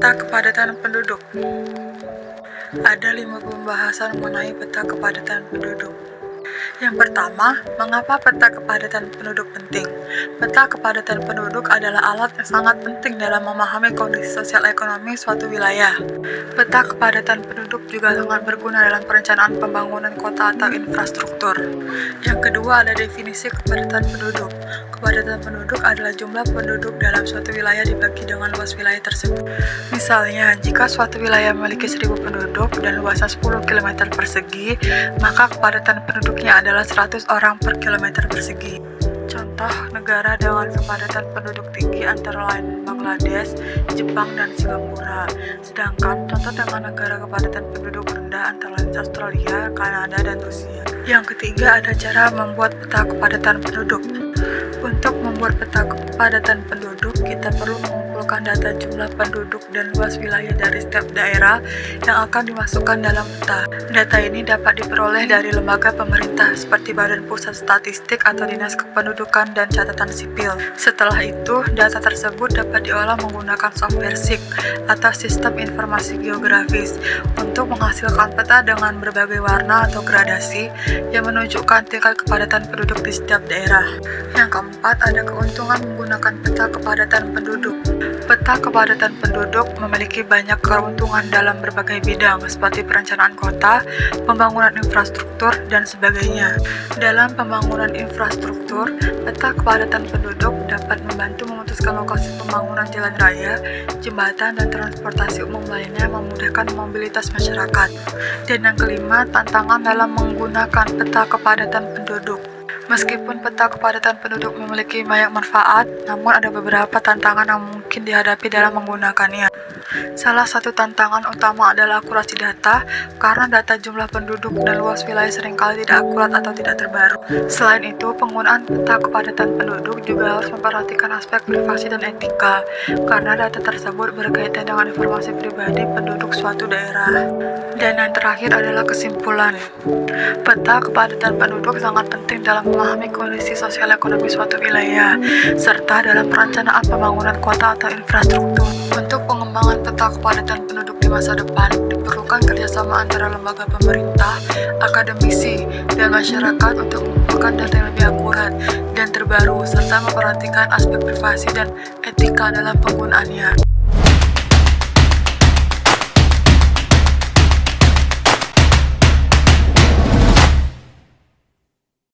Peta kepadatan penduduk. Ada 5 pembahasan mengenai peta kepadatan penduduk. Yang pertama, mengapa peta kepadatan penduduk penting? Peta kepadatan penduduk adalah alat yang sangat penting dalam memahami kondisi sosial ekonomi suatu wilayah. Peta kepadatan penduduk juga sangat berguna dalam perencanaan pembangunan kota atau infrastruktur. Yang kedua ada definisi kepadatan penduduk. Kepadatan penduduk adalah jumlah penduduk dalam suatu wilayah dibagi dengan luas wilayah tersebut. Misalnya, jika suatu wilayah memiliki 1000 penduduk dan luasnya 10 km persegi, maka kepadatan penduduknya adalah 100 orang per kilometer persegi. Contoh negara dengan kepadatan penduduk tinggi antara lain Bangladesh, Jepang, dan Singapura. Sedangkan contoh dengan negara kepadatan penduduk rendah antara lain Australia, Kanada, dan Rusia. Yang ketiga ada cara membuat peta kepadatan penduduk. Untuk membuat peta kepadatan penduduk, kita perlu mengumpulkan data jumlah penduduk dan luas wilayah dari setiap daerah yang akan dimasukkan dalam peta. Data ini dapat diperoleh dari lembaga pemerintah seperti Badan Pusat Statistik atau Dinas Kependudukan dan Catatan Sipil. Setelah itu, data tersebut dapat diolah menggunakan software SIG atau Sistem Informasi Geografis untuk menghasilkan peta dengan berbagai warna atau gradasi yang menunjukkan tingkat kepadatan penduduk di setiap daerah. Yang keempat, ada keuntungan menggunakan peta kepadatan penduduk. Peta kepadatan penduduk memiliki banyak keuntungan dalam berbagai bidang seperti perencanaan kota, pembangunan infrastruktur, dan sebagainya. Dalam pembangunan infrastruktur, peta kepadatan penduduk dapat membantu memutuskan lokasi pembangunan jalan raya, jembatan, dan transportasi umum lainnya memudahkan mobilitas masyarakat. Dan yang kelima, tantangan dalam menggunakan peta kepadatan penduduk. Meskipun peta kepadatan penduduk memiliki banyak manfaat, namun ada beberapa tantangan yang mungkin dihadapi dalam menggunakannya. Salah satu tantangan utama adalah akurasi data, karena data jumlah penduduk dan luas wilayah seringkali tidak akurat atau tidak terbaru. Selain itu, penggunaan peta kepadatan penduduk juga harus memperhatikan aspek privasi dan etika, karena data tersebut berkaitan dengan informasi pribadi penduduk suatu daerah. Dan yang terakhir adalah kesimpulan. Peta kepadatan penduduk sangat penting dalam memahami kondisi sosial ekonomi suatu wilayah, serta dalam perencanaan pembangunan kota atau infrastruktur. Untuk pengembangan peta kepadatan penduduk di masa depan, diperlukan kerjasama antara lembaga pemerintah, akademisi, dan masyarakat untuk mengumpulkan data yang lebih akurat dan terbaru, serta memperhatikan aspek privasi dan etika dalam penggunaannya.